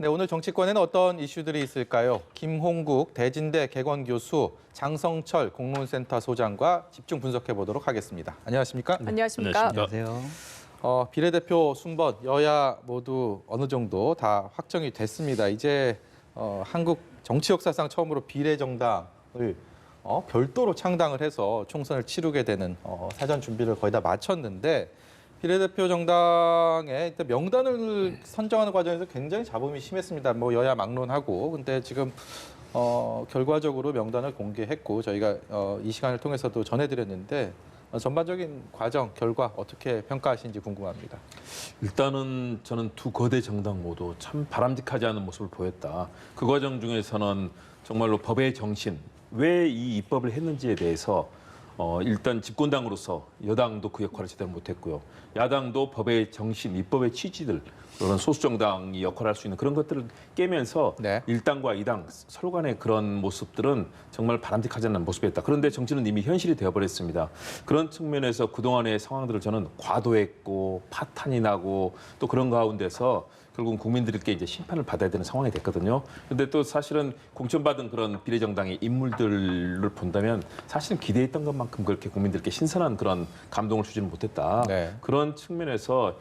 네, 오늘 정치권에는 어떤 이슈들이 있을까요? 김홍국 대진대 개건교수, 장성철 공론센터 소장과 집중 분석해 보도록 하겠습니다. 안녕하십니까? 안녕하십니까? 안녕하세요. 비례대표 순번 여야 모두 어느 정도 다 확정이 됐습니다. 이제 한국 정치 역사상 처음으로 비례정당을 별도로 창당을 해서 총선을 치르게 되는 사전 준비를 거의 다 마쳤는데 비례대표 정당의 명단을 선정하는 과정에서 굉장히 잡음이 심했습니다. 뭐 여야 막론하고 근데 지금 결과적으로 명단을 공개했고 저희가 이 시간을 통해서도 전해드렸는데 전반적인 과정, 결과 어떻게 평가하시는지 궁금합니다. 일단은 저는 두 거대 정당 모두 참 바람직하지 않은 모습을 보였다. 그 과정 중에서는 정말로 법의 정신, 왜 이 입법을 했는지에 대해서 일단 집권당으로서 여당도 그 역할을 제대로 못했고요. 야당도 법의 정신, 입법의 취지들, 그런 소수정당이 역할을 할 수 있는 그런 것들을 깨면서 네. 1당과 2당 서로 간의 그런 모습들은 정말 바람직하지 않는 모습이었다. 그런데 정치는 이미 현실이 되어버렸습니다. 그런 측면에서 그동안의 상황들을 저는 과도했고 파탄이 나고 또 그런 가운데서 결국은 국민들께 이제 심판을 받아야 되는 상황이 됐거든요. 그런데 또 사실은 공천받은 그런 비례정당의 인물들을 본다면 사실은 기대했던 것만큼 그렇게 국민들께 신선한 그런 감동을 주지는 못했다. 네. 그런 측면에서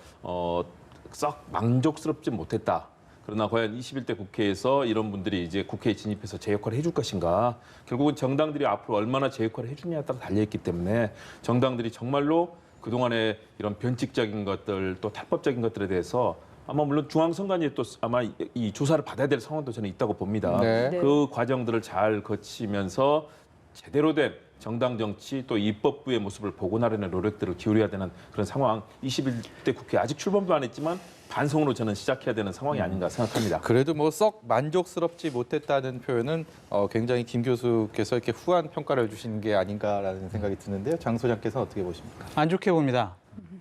썩 만족스럽지 못했다. 그러나 과연 21대 국회에서 이런 분들이 이제 국회에 진입해서 제 역할을 해줄 것인가. 결국은 정당들이 앞으로 얼마나 제 역할을 해주냐에 따라 달려있기 때문에 정당들이 정말로 그동안의 이런 변칙적인 것들 또 탈법적인 것들에 대해서 아마 물론 중앙선관위에 또 아마 이 조사를 받아야 될 상황도 저는 있다고 봅니다. 네. 그 과정들을 잘 거치면서 제대로 된 정당 정치 또 입법부의 모습을 복원하려는 노력들을 기울여야 되는 그런 상황. 21대 국회 아직 출범도 안 했지만 반성으로 저는 시작해야 되는 상황이 아닌가 생각합니다. 그래도 뭐 썩 만족스럽지 못했다는 표현은 굉장히 김 교수께서 이렇게 후한 평가를 해주신 게 아닌가라는 생각이 드는데요. 장 소장께서 어떻게 보십니까? 안 좋게 봅니다.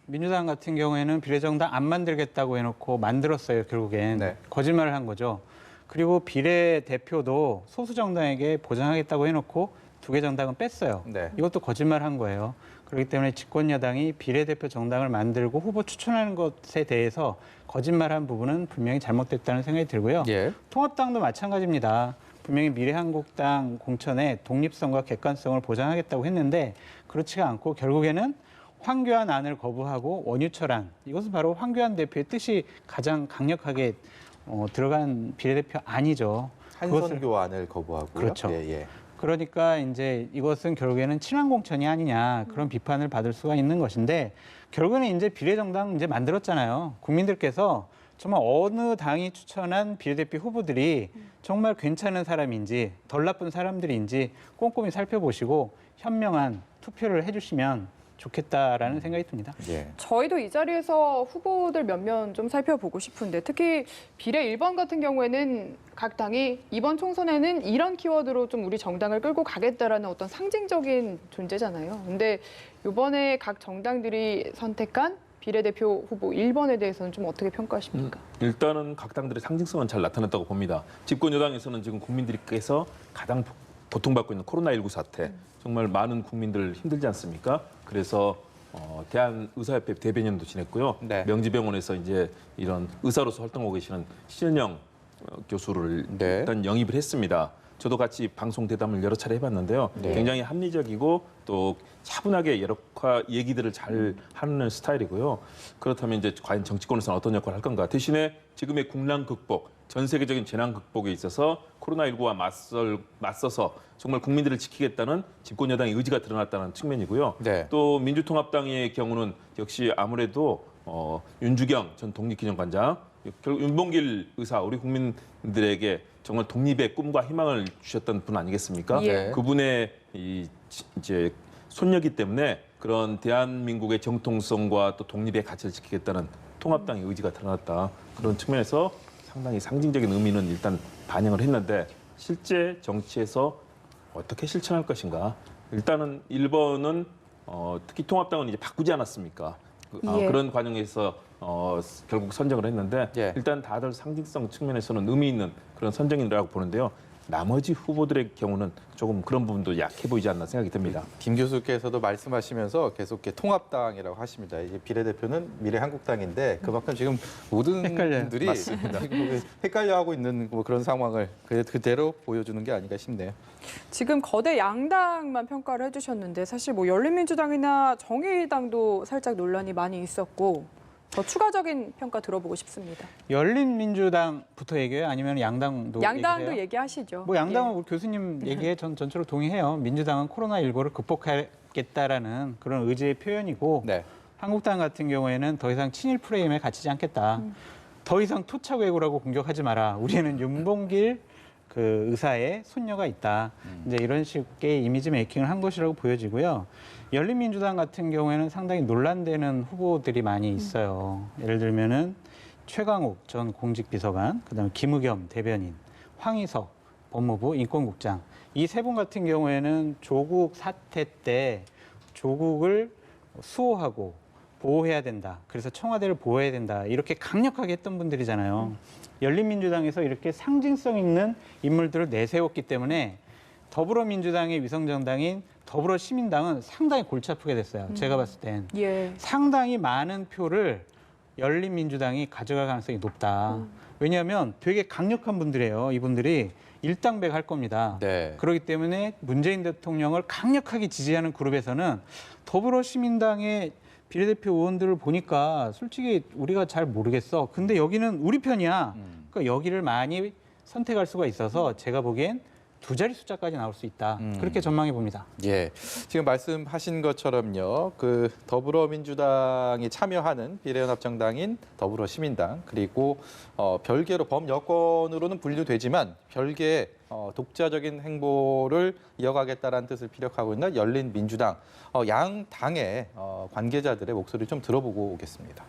민주당 같은 경우에는 비례정당 안 만들겠다고 해놓고 만들었어요. 결국엔 네. 거짓말을 한 거죠. 그리고 비례대표도 소수정당에게 보장하겠다고 해놓고 두 개 정당은 뺐어요. 네. 이것도 거짓말한 거예요. 그렇기 때문에 집권 여당이 비례대표 정당을 만들고 후보 추천하는 것에 대해서 거짓말한 부분은 분명히 잘못됐다는 생각이 들고요. 예. 통합당도 마찬가지입니다. 분명히 미래한국당 공천의 독립성과 객관성을 보장하겠다고 했는데 그렇지가 않고 결국에는 황교안 안을 거부하고 원유철안, 이것은 바로 황교안 대표의 뜻이 가장 강력하게 들어간 비례대표 안이죠. 한선교 안을 거부하고요. 그렇죠. 예, 예. 그러니까 이제 이것은 결국에는 친환 공천이 아니냐 그런 비판을 받을 수가 있는 것인데 결국에는 이제 비례정당 이제 만들었잖아요. 국민들께서 정말 어느 당이 추천한 비례대표 후보들이 정말 괜찮은 사람인지 덜 나쁜 사람들인지 꼼꼼히 살펴보시고 현명한 투표를 해주시면 좋겠다라는 생각이 듭니다. 예. 저희도 이 자리에서 후보들 몇몇 좀 살펴보고 싶은데 특히 비례 1번 같은 경우에는 각 당이 이번 총선에는 이런 키워드로 좀 우리 정당을 끌고 가겠다라는 어떤 상징적인 존재잖아요. 근데 이번에 각 정당들이 선택한 비례대표 후보 1번에 대해서는 좀 어떻게 평가하십니까? 일단은 각 당들의 상징성은 잘 나타났다고 봅니다. 집권 여당에서는 지금 국민들께서 가장 고통받고 있는 코로나19 사태, 정말 많은 국민들 힘들지 않습니까? 그래서 대한의사협회 대변인도 지냈고요. 네. 명지병원에서 이제 이런 의사로서 활동하고 계시는 신현영 교수를 네. 일단 영입을 했습니다. 저도 같이 방송 대담을 여러 차례 해봤는데요. 네. 굉장히 합리적이고 또 차분하게 여러 얘기들을 잘 하는 스타일이고요. 그렇다면 이제 과연 정치권에서는 어떤 역할을 할 건가? 대신에 지금의 국난 극복, 전 세계적인 재난 극복에 있어서 코로나19와 맞서서 정말 국민들을 지키겠다는 집권 여당의 의지가 드러났다는 측면이고요. 네. 또 민주통합당의 경우는 역시 아무래도 윤주경 전 독립기념관장, 결국 윤봉길 의사, 우리 국민들에게 정말 독립의 꿈과 희망을 주셨던 분 아니겠습니까? 예. 그분의 이제 손녀기 때문에 그런 대한민국의 정통성과 또 독립의 가치를 지키겠다는 통합당의 의지가 드러났다. 그런 측면에서 상당히 상징적인 의미는 일단 반영을 했는데 실제 정치에서 어떻게 실천할 것인가? 일단은 1번은 특히 통합당은 이제 바꾸지 않았습니까? 예. 그런 과정에서 결국 선정을 했는데 예. 일단 다들 상징성 측면에서는 의미 있는 그런 선정이라고 보는데요. 나머지 후보들의 경우는 조금 그런 부분도 약해 보이지 않나 생각이 듭니다. 김 교수께서도 말씀하시면서 계속 이렇게 통합당이라고 하십니다. 이제 비례대표는 미래한국당인데 그만큼 지금 모든 헷갈려요. 분들이 지금 헷갈려하고 있는 뭐 그런 상황을 그대로 보여주는 게 아닌가 싶네요. 지금 거대 양당만 평가를 해주셨는데 사실 뭐 열린민주당이나 정의당도 살짝 논란이 많이 있었고 더 추가적인 평가 들어보고 싶습니다. 열린민주당부터 얘기해요? 아니면 양당도 양당도 얘기해요? 얘기하시죠. 뭐 양당은 우리 교수님 얘기에 전 전적으로 동의해요. 민주당은 코로나19를 극복하겠다라는 그런 의지의 표현이고 네. 한국당 같은 경우에는 더 이상 친일 프레임에 갇히지 않겠다. 더 이상 토착 왜구라고 공격하지 마라. 우리는 윤봉길 그 의사의 손녀가 있다. 이제 이런 식의 이미지 메이킹을 한 것이라고 보여지고요. 열린민주당 같은 경우에는 상당히 논란되는 후보들이 많이 있어요. 예를 들면은 최강욱 전 공직비서관, 그다음에 김의겸 대변인, 황희석 법무부 인권국장 이 세 분 같은 경우에는 조국 사태 때 조국을 수호하고 보호해야 된다. 그래서 청와대를 보호해야 된다. 이렇게 강력하게 했던 분들이잖아요. 열린민주당에서 이렇게 상징성 있는 인물들을 내세웠기 때문에 더불어민주당의 위성정당인 더불어시민당은 상당히 골치 아프게 됐어요. 제가 봤을 땐. 예. 상당히 많은 표를 열린민주당이 가져갈 가능성이 높다. 왜냐하면 되게 강력한 분들이에요. 이분들이 일당백할 겁니다. 네. 그렇기 때문에 문재인 대통령을 강력하게 지지하는 그룹에서는 더불어시민당의 비례대표 의원들을 보니까 솔직히 우리가 잘 모르겠어. 근데 여기는 우리 편이야. 그러니까 여기를 많이 선택할 수가 있어서 제가 보기엔 두 자리 숫자까지 나올 수 있다. 그렇게 전망해 봅니다. 예, 지금 말씀하신 것처럼요. 그 더불어민주당이 참여하는 비례연합정당인 더불어시민당 그리고 별개로 범여권으로는 분류되지만 별개의 독자적인 행보를 이어가겠다라는 뜻을 피력하고 있는 열린민주당 양 당의 관계자들의 목소리 좀 들어보고 오겠습니다.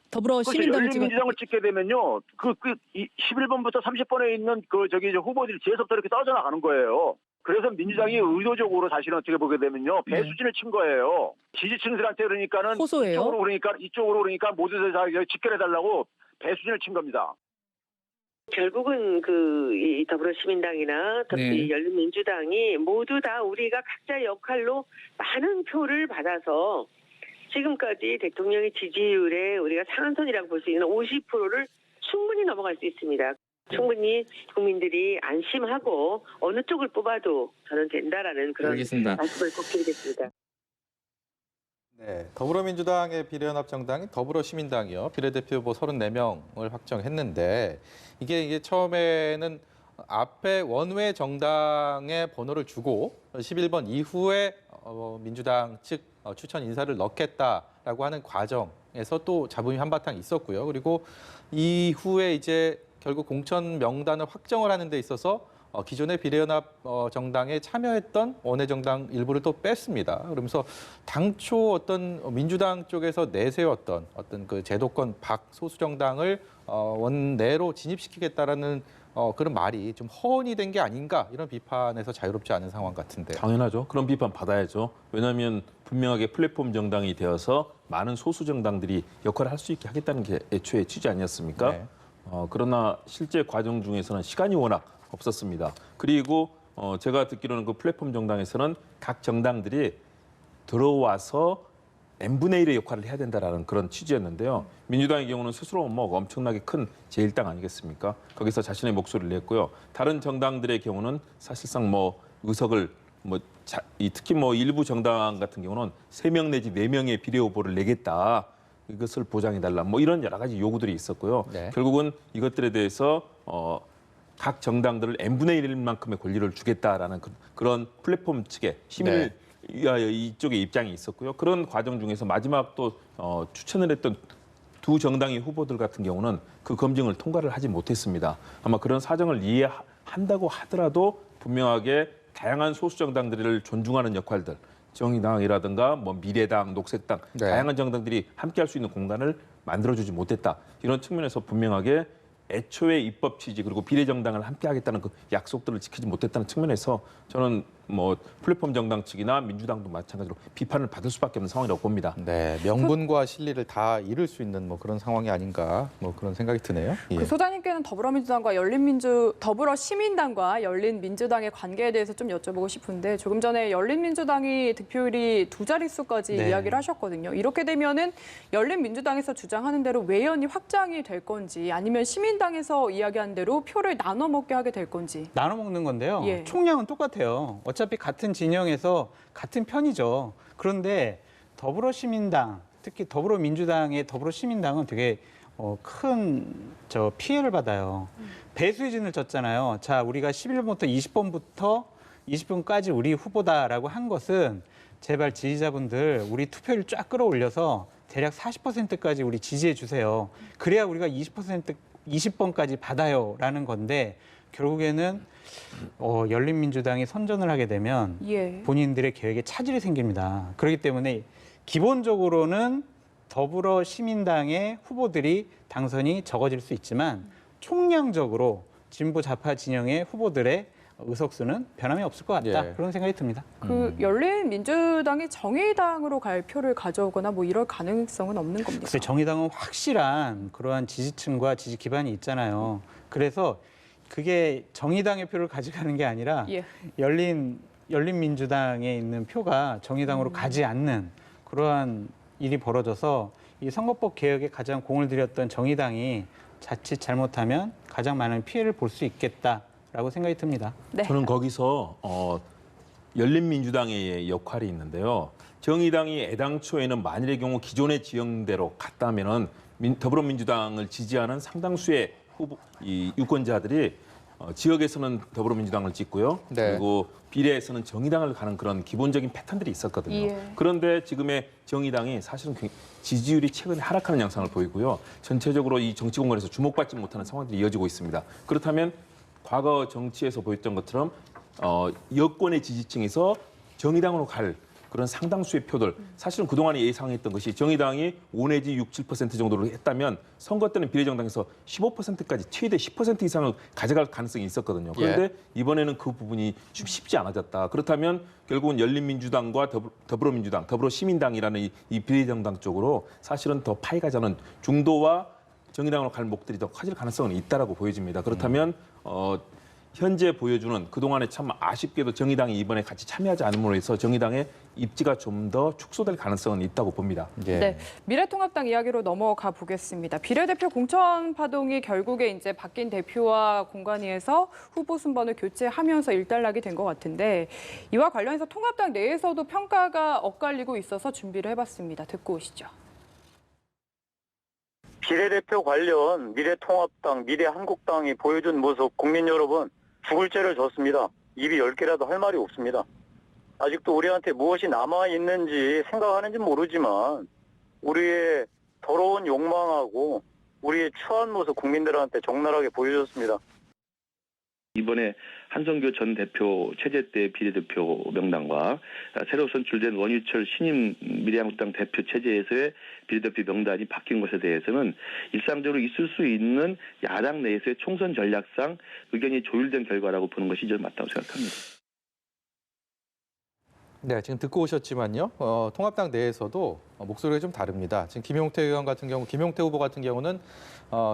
더불어시민당을 열린민주당을 찍게 되면요, 11번부터 30번에 있는 후보들이 뒤에서부터 이렇게 떨어져 나가는 거예요. 그래서 민주당이 의도적으로 사실은 어떻게 보게 되면요, 배수진을 친 거예요. 지지층들한테 그러니까는 호소예요? 이쪽으로 그러니까 모두 다 직결해달라고 배수진을 친 겁니다. 결국은 이 더불어시민당이나 이 열린민주당이 모두 다 우리가 각자 역할로 많은 표를 받아서 지금까지 대통령의 지지율에 우리가 상한선이라고 볼 수 있는 50%를 충분히 넘어갈 수 있습니다. 충분히 국민들이 안심하고 어느 쪽을 뽑아도 저는 된다라는 그런 말씀을 꼭 드리겠습니다. 네, 더불어민주당의 비례연합정당이 더불어시민당이요. 비례대표 후보 34명을 확정했는데 이게 처음에는 앞에 원외 정당의 번호를 주고 11번 이후에 민주당 측 추천 인사를 넣겠다라고 하는 과정에서 또 잡음이 한바탕 있었고요. 그리고 이후에 이제 결국 공천 명단을 확정을 하는 데 있어서 기존의 비례연합 정당에 참여했던 원외 정당 일부를 또 뺐습니다. 그러면서 당초 어떤 민주당 쪽에서 내세웠던 어떤 그 제도권 밖 소수 정당을 원내로 진입시키겠다라는 그런 말이 좀 허언이 된 게 아닌가 이런 비판에서 자유롭지 않은 상황 같은데요. 당연하죠. 그런 비판 받아야죠. 왜냐하면 분명하게 플랫폼 정당이 되어서 많은 소수 정당들이 역할을 할 수 있게 하겠다는 게 애초에 취지 아니었습니까? 네. 그러나 실제 과정 중에서는 시간이 워낙 없었습니다. 그리고 제가 듣기로는 그 플랫폼 정당에서는 각 정당들이 들어와서 n분의 1의 역할을 해야 된다라는 그런 취지였는데요. 민주당의 경우는 스스로 엄청나게 큰 제1당 아니겠습니까? 거기서 자신의 목소리를 냈고요. 다른 정당들의 경우는 사실상 의석을 특히 일부 정당 같은 경우는 3명 내지 4명의 비례 후보를 내겠다. 이것을 보장해달라. 이런 여러 가지 요구들이 있었고요. 네. 결국은 이것들에 대해서 각 정당들을 n분의 1만큼의 권리를 주겠다라는 그런 플랫폼 측의 힘을 이쪽의 입장이 있었고요. 그런 과정 중에서 마지막 또 추천을 했던 두 정당의 후보들 같은 경우는 그 검증을 통과를 하지 못했습니다. 아마 그런 사정을 이해한다고 하더라도 분명하게 다양한 소수 정당들을 존중하는 역할들, 정의당이라든가 미래당, 녹색당, 다양한 정당들이 함께할 수 있는 공간을 만들어주지 못했다. 이런 측면에서 분명하게 애초에 입법 취지 그리고 비례정당을 함께하겠다는 그 약속들을 지키지 못했다는 측면에서 저는 뭐 플랫폼 정당 측이나 민주당도 마찬가지로 비판을 받을 수밖에 없는 상황이라고 봅니다. 네, 명분과 실리를 다 잃을 수 있는 뭐 그런 상황이 아닌가 뭐 그런 생각이 드네요. 예. 그 소장님께는 더불어시민당과 열린민주당의 관계에 대해서 좀 여쭤보고 싶은데 조금 전에 열린민주당이 득표율이 2자릿수까지 네. 이야기를 하셨거든요. 이렇게 되면은 열린민주당에서 주장하는 대로 외연이 확장이 될 건지 아니면 시민당에서 이야기한 대로 표를 나눠 먹게 하게 될 건지. 나눠 먹는 건데요. 예. 총량은 똑같아요. 어차피 같은 진영에서 같은 편이죠. 그런데 더불어시민당, 특히 더불어민주당의 더불어시민당은 되게 큰 피해를 받아요. 배수진을 졌잖아요. 자, 우리가 11번부터 20번까지 우리 후보다라고 한 것은 제발 지지자분들 우리 투표율 쫙 끌어올려서 대략 40%까지 우리 지지해 주세요. 그래야 우리가 20번까지 받아요라는 건데 결국에는 열린민주당이 선전을 하게 되면 예. 본인들의 계획에 차질이 생깁니다. 그렇기 때문에 기본적으로는 더불어시민당의 후보들이 당선이 적어질 수 있지만 총량적으로 진보 좌파 진영의 후보들의 의석수는 변함이 없을 것 같다. 예. 그런 생각이 듭니다. 그 열린민주당이 정의당으로 갈 표를 가져오거나 뭐 이럴 가능성은 없는 겁니까? 글쎄 정의당은 확실한 그러한 지지층과 지지 기반이 있잖아요. 그래서 그게 정의당의 표를 가져가는 게 아니라 예. 열린민주당에 있는 표가 정의당으로 가지 않는 그러한 일이 벌어져서 이 선거법 개혁에 가장 공을 들였던 정의당이 자칫 잘못하면 가장 많은 피해를 볼 수 있겠다라고 생각이 듭니다. 네. 저는 거기서 열린민주당의 역할이 있는데요. 정의당이 애당초에는 만일의 경우 기존의 지형대로 갔다면은 더불어민주당을 지지하는 상당수의 이 유권자들이 지역에서는 더불어민주당을 찍고요. 네. 그리고 비례에서는 정의당을 가는 그런 기본적인 패턴들이 있었거든요. 예. 그런데 지금의 정의당이 사실은 지지율이 최근에 하락하는 양상을 보이고요. 전체적으로 이 정치 공간에서 주목받지 못하는 상황들이 이어지고 있습니다. 그렇다면 과거 정치에서 보였던 것처럼 여권의 지지층에서 정의당으로 갈 그런 상당수의 표들, 사실은 그동안에 예상했던 것이 정의당이 5 내지 6, 7% 정도로 했다면 선거 때는 비례정당에서 15%까지 최대 10% 이상을 가져갈 가능성이 있었거든요. 그런데 이번에는 그 부분이 좀 쉽지 않아졌다. 그렇다면 결국은 열린민주당과 더불어민주당, 더불어시민당이라는 이 비례정당 쪽으로 사실은 더 파이가 저는 중도와 정의당으로 갈 목들이 더 커질 가능성은 있다라고 보여집니다. 그렇다면 현재 보여주는 그동안에 참 아쉽게도 정의당이 이번에 같이 참여하지 않음으로 해서 정의당의 입지가 좀 더 축소될 가능성은 있다고 봅니다. 예. 네, 미래통합당 이야기로 넘어가 보겠습니다. 비례대표 공천 파동이 결국에 이제 바뀐 대표와 공관위에서 후보 순번을 교체하면서 일단락이 된 것 같은데 이와 관련해서 통합당 내에서도 평가가 엇갈리고 있어서 준비를 해봤습니다. 듣고 오시죠. 비례대표 관련 미래통합당, 미래한국당이 보여준 모습 국민 여러분 죽을 죄를 졌습니다. 입이 10개라도 할 말이 없습니다. 아직도 우리한테 무엇이 남아있는지 생각하는지 모르지만 우리의 더러운 욕망하고 우리의 추한 모습 국민들한테 적나라하게 보여줬습니다. 이번에 한성교 전 대표 체제 때 비례대표 명단과 새로 선출된 원유철 신임 미래한국당 대표 체제에서의 비례대표 명단이 바뀐 것에 대해서는 일상적으로 있을 수 있는 야당 내에서의 총선 전략상 의견이 조율된 결과라고 보는 것이 저는 맞다고 생각합니다. 네, 지금 듣고 오셨지만요. 통합당 내에서도 목소리가 좀 다릅니다. 지금 김용태 후보 같은 경우는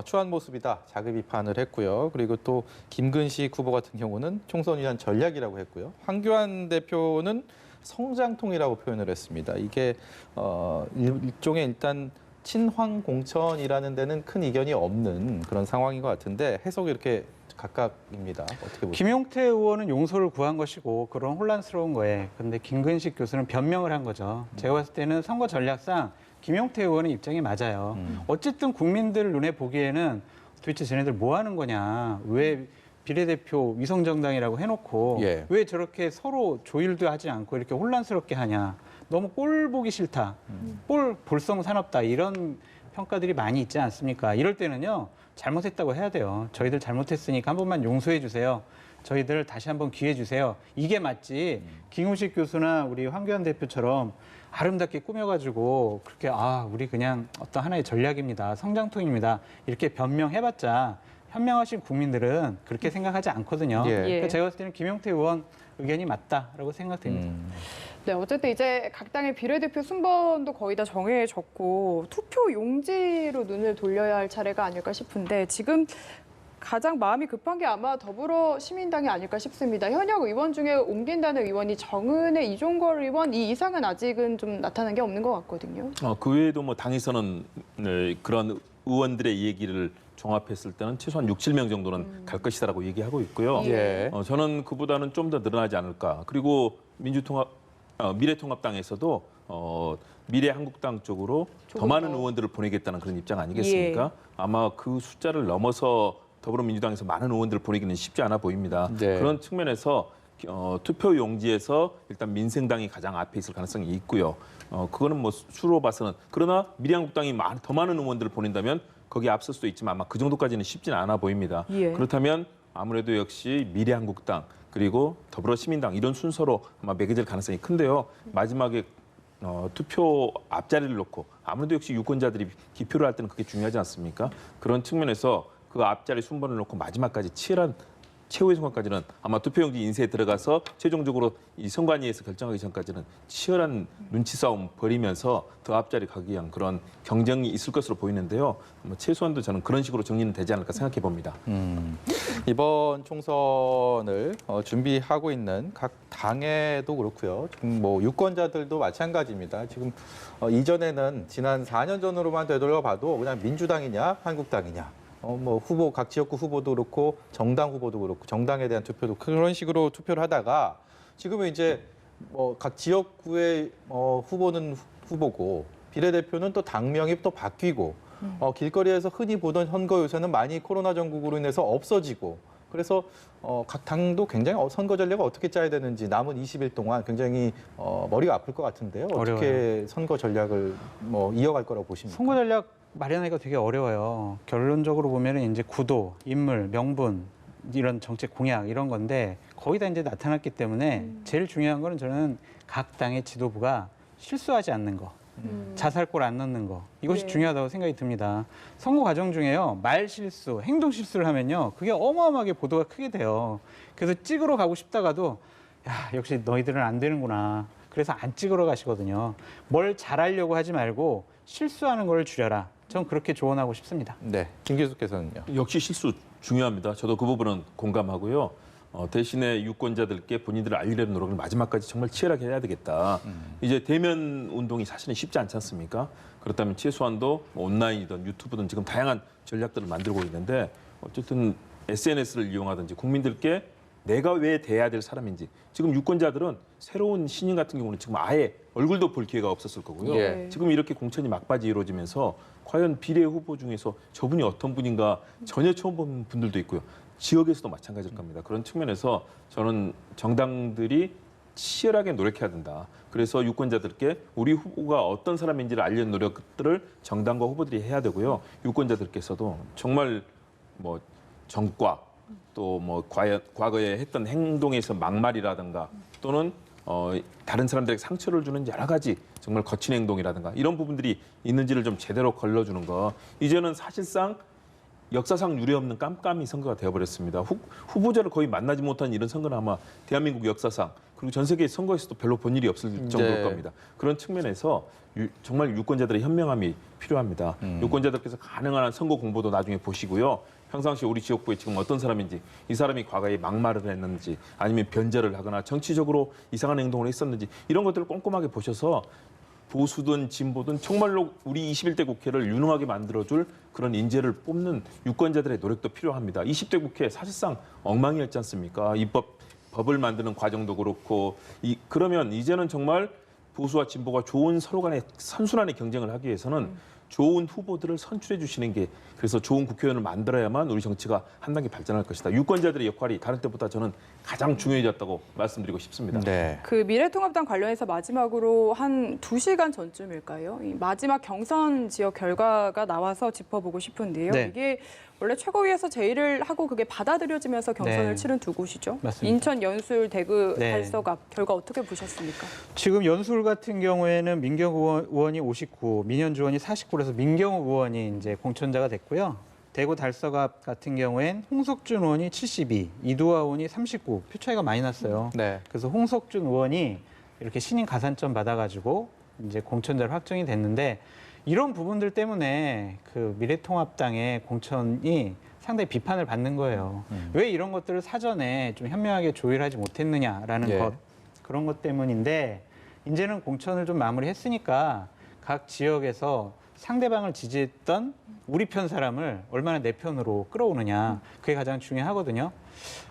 추한 모습이다 자기 비판을 했고요. 그리고 또 김근식 후보 같은 경우는 총선 위한 전략이라고 했고요. 황교안 대표는 성장통이라고 표현을 했습니다. 이게 일종의 일단 친황 공천이라는 데는 큰 이견이 없는 그런 상황인 것 같은데 해석이 이렇게 각각입니다. 어떻게 보세요? 김용태 의원은 용서를 구한 것이고 그런 혼란스러운 거에 근데 김근식 교수는 변명을 한 거죠. 제가 봤을 때는 선거 전략상 김용태 의원의 입장이 맞아요. 어쨌든 국민들 눈에 보기에는 도대체 쟤네들 뭐 하는 거냐. 왜 비례대표 위성정당이라고 해놓고 예. 왜 저렇게 서로 조율도 하지 않고 이렇게 혼란스럽게 하냐. 너무 꼴 보기 싫다. 볼성산업다. 이런 평가들이 많이 있지 않습니까? 이럴 때는요. 잘못했다고 해야 돼요. 저희들 잘못했으니까 한 번만 용서해 주세요. 저희들 다시 한번 기회 주세요. 이게 맞지. 김우식 교수나 우리 황교안 대표처럼 아름답게 꾸며가지고 그렇게 우리 그냥 어떤 하나의 전략입니다. 성장통입니다. 이렇게 변명해봤자 현명하신 국민들은 그렇게 생각하지 않거든요. 예. 그러니까 제가 봤을 때는 김용태 의원 의견이 맞다라고 생각됩니다. 네, 어쨌든 이제 각 당의 비례대표 순번도 거의 다 정해졌고 투표 용지로 눈을 돌려야 할 차례가 아닐까 싶은데 지금 가장 마음이 급한 게 아마 더불어시민당이 아닐까 싶습니다. 현역 의원 중에 옮긴다는 의원이 정은혜, 이종걸 의원 이 이상은 아직은 좀 나타난 게 없는 것 같거든요. 그 외에도 뭐 당에서는 그런 의원들의 얘기를 종합했을 때는 최소한 6, 7명 정도는 갈 것이다라고 얘기하고 있고요. 예. 저는 그보다는 좀 더 늘어나지 않을까. 그리고 미래통합당에서도 미래한국당 쪽으로 더 조금 많은 더. 의원들을 보내겠다는 그런 입장 아니겠습니까? 아마 그 숫자를 넘어서 더불어민주당에서 많은 의원들을 보내기는 쉽지 않아 보입니다. 네. 그런 측면에서 투표 용지에서 일단 민생당이 가장 앞에 있을 가능성이 있고요. 그거는 뭐 수로 봐서는 그러나 미래한국당이 더 많은 의원들을 보낸다면 거기에 앞설 수도 있지만 아마 그 정도까지는 쉽지는 않아 보입니다. 예. 그렇다면 아무래도 역시 미래한국당 그리고 더불어시민당 이런 순서로 아마 매겨질 가능성이 큰데요. 마지막에 투표 앞자리를 놓고 아무래도 역시 유권자들이 기표를 할 때는 그게 중요하지 않습니까? 그런 측면에서 그 앞자리 순번을 놓고 마지막까지 치열한 최후의 순간까지는 아마 투표용지 인쇄에 들어가서 최종적으로 이 선관위에서 결정하기 전까지는 치열한 눈치 싸움 벌이면서 더 앞자리 가기 위한 그런 경쟁이 있을 것으로 보이는데요. 최소한도 저는 그런 식으로 정리는 되지 않을까 생각해 봅니다. 이번 총선을 준비하고 있는 각 당에도 그렇고요. 지금 뭐 유권자들도 마찬가지입니다. 지금 이전에는 지난 4년 전으로만 되돌아봐도 그냥 민주당이냐 한국당이냐 뭐 후보 각 지역구 후보도 그렇고 정당 후보도 그렇고 정당에 대한 투표도 그런 식으로 투표를 하다가 지금은 이제 각 지역구의 후보는 후보고 비례대표는 또 당명이 또 바뀌고 길거리에서 흔히 보던 선거 요새는 많이 코로나 전국으로 인해서 없어지고 그래서 각 당도 굉장히 선거 전략을 어떻게 짜야 되는지 남은 20일 동안 굉장히 머리가 아플 것 같은데요. 어떻게 어려워요. 선거 전략을 이어갈 거라고 보십니까? 선거 전략 마련하기가 되게 어려워요. 결론적으로 보면은 이제 구도, 인물, 명분 이런 정책 공약 이런 건데 거의 다 이제 나타났기 때문에 제일 중요한 거는 저는 각 당의 지도부가 실수하지 않는 거. 자살골 안 넣는 거 이것이 네. 중요하다고 생각이 듭니다. 선거 과정 중에요 말 실수, 행동 실수를 하면요 그게 어마어마하게 보도가 크게 돼요. 그래서 찍으러 가고 싶다가도 야 역시 너희들은 안 되는구나. 그래서 안 찍으러 가시거든요. 뭘 잘하려고 하지 말고 실수하는 걸 줄여라. 전 그렇게 조언하고 싶습니다. 네, 김기숙께서는요. 역시 실수 중요합니다. 저도 그 부분은 공감하고요. 대신에 유권자들께 본인들을 알리려는 노력을 마지막까지 정말 치열하게 해야 되겠다. 이제 대면 운동이 사실은 쉽지 않지 않습니까? 그렇다면 최소한도 온라인이든 유튜브든 지금 다양한 전략들을 만들고 있는데 어쨌든 SNS를 이용하든지 국민들께 내가 왜 돼야 될 사람인지 지금 유권자들은 새로운 신인 같은 경우는 지금 아예 얼굴도 볼 기회가 없었을 거고요. 예. 지금 이렇게 공천이 막바지 이루어지면서 과연 비례 후보 중에서 저분이 어떤 분인가 전혀 처음 본 분들도 있고요. 지역에서도 마찬가지일 겁니다. 그런 측면에서 저는 정당들이 치열하게 노력해야 된다. 그래서 유권자들께 우리 후보가 어떤 사람인지를 알리는 노력들을 정당과 후보들이 해야 되고요. 유권자들께서도 정말 뭐 정과 또 뭐 과거에 했던 행동에서 막말이라든가 또는 다른 사람들에게 상처를 주는 여러 가지 정말 거친 행동이라든가 이런 부분들이 있는지를 좀 제대로 걸러주는 거. 이제는 사실상 역사상 유례없는 깜깜이 선거가 되어버렸습니다. 후보자를 거의 만나지 못한 이런 선거는 아마 대한민국 역사상 그리고 전 세계 선거에서도 별로 본 일이 없을 정도일 네. 겁니다. 그런 측면에서 정말 유권자들의 현명함이 필요합니다. 유권자들께서 가능한 한 선거 공보도 나중에 보시고요. 평상시 우리 지역구에 지금 어떤 사람인지 이 사람이 과거에 막말을 했는지 아니면 변절을 하거나 정치적으로 이상한 행동을 했었는지 이런 것들을 꼼꼼하게 보셔서 보수든 진보든 정말로 우리 21대 국회를 유능하게 만들어줄 그런 인재를 뽑는 유권자들의 노력도 필요합니다. 20대 국회 사실상 엉망이었지 않습니까? 법을 만드는 과정도 그렇고 그러면 이제는 정말 보수와 진보가 좋은 서로 간의 선순환의 경쟁을 하기 위해서는 좋은 후보들을 선출해 주시는 게 그래서 좋은 국회의원을 만들어야만 우리 정치가 한 단계 발전할 것이다. 유권자들의 역할이 다른 때보다 저는 가장 중요해졌다고 말씀드리고 싶습니다. 네. 그 미래통합당 관련해서 마지막으로 한 2시간 전쯤일까요? 이 마지막 경선 지역 결과가 나와서 짚어보고 싶은데요. 네. 이게 원래 최고위에서 제의를 하고 그게 받아들여지면서 경선을 네. 치른 두 곳이죠. 맞습니다. 인천 연수울 대구 네. 달서갑 결과 어떻게 보셨습니까? 지금 연수울 같은 경우에는 민경우 의원이 59, 민현주 의원이 49그래서 민경우 의원이 이제 공천자가 됐고요. 대구 달서갑 같은 경우엔 홍석준 의원이 72, 이두화 의원이 39, 표 차이가 많이 났어요. 네. 그래서 홍석준 의원이 이렇게 신인 가산점 받아가지고 이제 공천자로 확정이 됐는데 이런 부분들 때문에 그 미래통합당의 공천이 상당히 비판을 받는 거예요. 왜 이런 것들을 사전에 좀 현명하게 조율하지 못했느냐라는 예. 것, 그런 것 때문인데 이제는 공천을 좀 마무리했으니까 각 지역에서 상대방을 지지했던 우리 편 사람을 얼마나 내 편으로 끌어오느냐, 그게 가장 중요하거든요.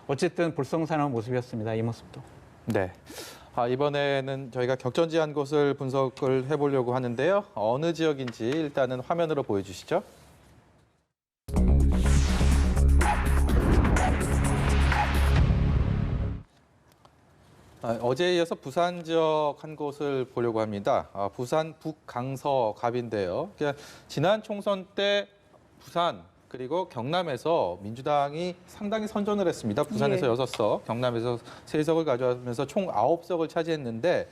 어쨌든 볼썽사나운 모습이었습니다. 이 모습도. 네. 이번에는 저희가 격전지한 곳을 분석을 해보려고 하는데요. 어느 지역인지 일단은 화면으로 보여주시죠. 어제에 이어서 부산 지역 한 곳을 보려고 합니다. 부산 북강서갑인데요. 지난 총선 때 부산 그리고 경남에서 민주당이 상당히 선전을 했습니다. 부산에서 예. 6석, 경남에서 3석을 가져가면서 총 9석을 차지했는데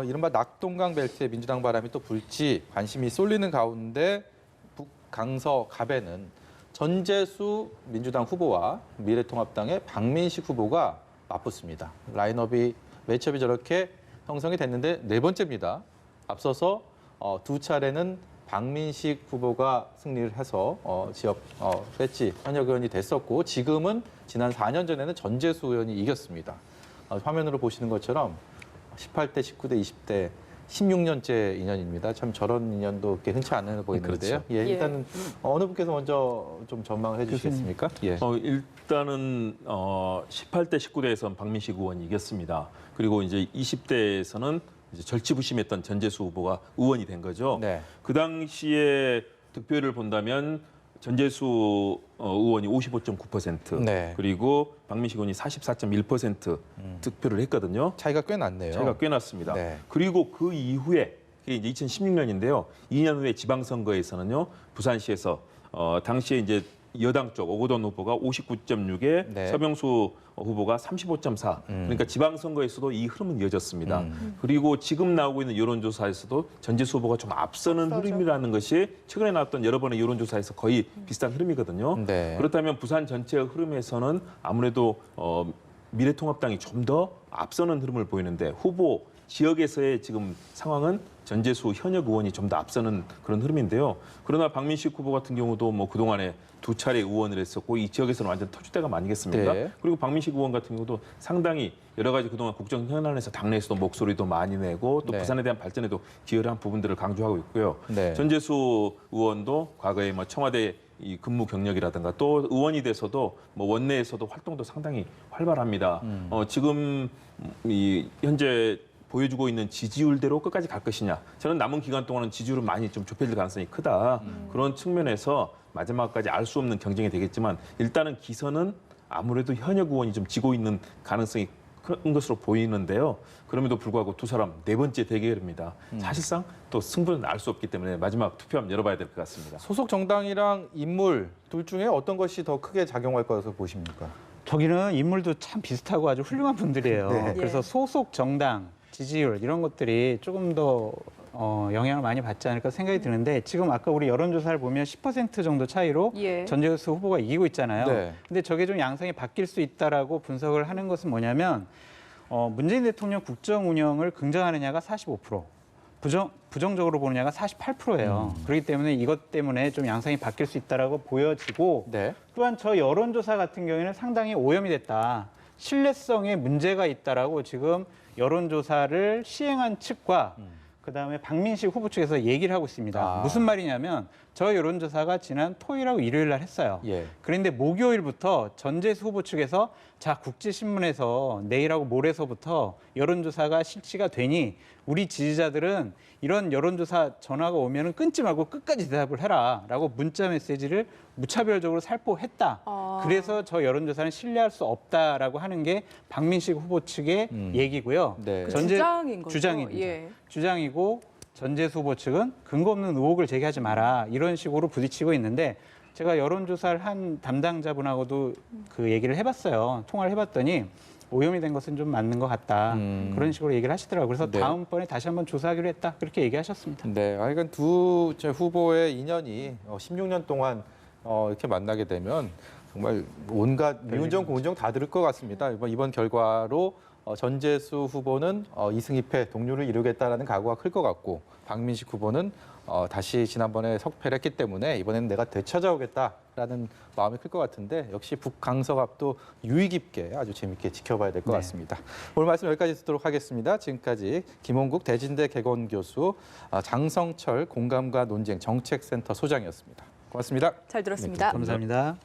이른바 낙동강 벨트에 민주당 바람이 또 불지 관심이 쏠리는 가운데 북강서갑에는 전재수 민주당 후보와 미래통합당의 박민식 후보가 맞붙습니다. 라인업이 매치업이 저렇게 형성이 됐는데 네 번째입니다. 앞서서 두 차례는 박민식 후보가 승리를 해서 지역 배지 현역 의원이 됐었고 지금은 지난 4년 전에는 전재수 의원이 이겼습니다. 화면으로 보시는 것처럼 18대, 19대, 20대 16년째 인연입니다. 참 저런 인연도 그렇게 흔치 않아 보이는데요. 그렇죠. 예, 일단은 어느 분께서 먼저 좀 전망을 해주시겠습니까? 예. 일단은 18대, 19대에서는 박민식 의원이 이겼습니다. 그리고 이제 20대에서는 이제 절치부심했던 전재수 후보가 의원이 된 거죠. 네. 그 당시에 득표율을 본다면 전재수 의원이 55.9%, 네. 그리고 박민식 의원이 44.1% 득표를 했거든요. 차이가 꽤 났네요. 차이가 꽤 났습니다. 네. 그리고 그 이후에 그게 이제 2016년인데요. 2년 후에 지방선거에서는요. 부산시에서 당시에 이제 여당 쪽 오거돈 후보가 59.6에 네. 서병수 후보가 35.4. 그러니까 지방선거에서도 이 흐름은 이어졌습니다. 그리고 지금 나오고 있는 여론조사에서도 전재수 후보가 좀 앞서는 앞서죠. 흐름이라는 것이 최근에 나왔던 여러 번의 여론조사에서 거의 비슷한 흐름이거든요. 네. 그렇다면 부산 전체의 흐름에서는 아무래도 미래통합당이 좀 더 앞서는 흐름을 보이는데 후보 지역에서의 지금 상황은 전재수 현역 의원이 좀 더 앞서는 그런 흐름인데요. 그러나 박민식 후보 같은 경우도 뭐 그동안에 두 차례 의원을 했었고 이 지역에서는 완전 터줏대감 아니겠습니까? 네. 그리고 박민식 의원 같은 경우도 상당히 여러 가지 그동안 국정 현안에서 당내에서도 목소리도 많이 내고 또 네. 부산에 대한 발전에도 기여를 한 부분들을 강조하고 있고요. 네. 전재수 의원도 과거에 뭐 청와대 이 근무 경력이라든가 또 의원이 돼서도 뭐 원내에서도 활동도 상당히 활발합니다. 지금 이 현재 보여주고 있는 지지율대로 끝까지 갈 것이냐. 저는 남은 기간 동안은 지지율은 많이 좀 좁혀질 가능성이 크다. 그런 측면에서 마지막까지 알 수 없는 경쟁이 되겠지만 일단은 기선은 아무래도 현역 의원이 좀 지고 있는 가능성이 큰 것으로 보이는데요. 그럼에도 불구하고 두 사람 네 번째 대결입니다. 사실상 또 승부는 알 수 없기 때문에 마지막 투표 한번 열어봐야 될 것 같습니다. 소속 정당이랑 인물 둘 중에 어떤 것이 더 크게 작용할 거라고 보십니까? 저기는 인물도 참 비슷하고 아주 훌륭한 분들이에요. 네. 그래서 소속 정당, 지지율 이런 것들이 조금 더 영향을 많이 받지 않을까 생각이 드는데 지금 아까 우리 여론조사를 보면 10% 정도 차이로 예. 전재수 후보가 이기고 있잖아요. 네. 근데 저게 좀 양상이 바뀔 수 있다라고 분석을 하는 것은 뭐냐면 문재인 대통령 국정 운영을 긍정하느냐가 45%, 부정적으로 보느냐가 48%예요. 그렇기 때문에 이것 때문에 좀 양상이 바뀔 수 있다라고 보여지고 네. 또한 저 여론조사 같은 경우에는 상당히 오염이 됐다. 신뢰성에 문제가 있다라고 지금 여론조사를 시행한 측과 그다음에 박민식 후보 측에서 얘기를 하고 있습니다. 무슨 말이냐면 저 여론조사가 지난 토요일하고 일요일 날 했어요. 예. 그런데 목요일부터 전재수 후보 측에서 자 국제신문에서 내일하고 모레서부터 여론조사가 실시가 되니 우리 지지자들은 이런 여론조사 전화가 오면은 끊지 말고 끝까지 대답을 해라라고 문자 메시지를 무차별적으로 살포했다. 그래서 저 여론조사는 신뢰할 수 없다라고 하는 게 박민식 후보 측의 얘기고요. 네. 그 주장인 거죠. 주장입니다. 예. 주장이고 전재수 후보 측은 근거 없는 의혹을 제기하지 마라 이런 식으로 부딪히고 있는데 제가 여론조사를 한 담당자분하고도 그 얘기를 해봤어요. 통화를 해봤더니 오염이 된 것은 좀 맞는 것 같다. 그런 식으로 얘기를 하시더라고요. 그래서 네. 다음번에 다시 한번 조사하기로 했다. 그렇게 얘기하셨습니다. 네, 그러니까 두 후보의 인연이 16년 동안 이렇게 만나게 되면 정말 온갖 미운정 고운정 다 들을 것 같습니다. 이번 결과로 전재수 후보는 2승 2패 동률을 이루겠다라는 각오가 클 것 같고 박민식 후보는 다시 지난번에 석패를 했기 때문에 이번에는 내가 되찾아오겠다라는 마음이 클 것 같은데 역시 북강서갑도 유의 깊게 아주 재밌게 지켜봐야 될 것 같습니다. 오늘 말씀 여기까지 듣도록 하겠습니다. 지금까지 김홍국 대진대 개건교수, 장성철 공감과 논쟁 정책센터 소장이었습니다. 고맙습니다. 잘 들었습니다. 감사합니다.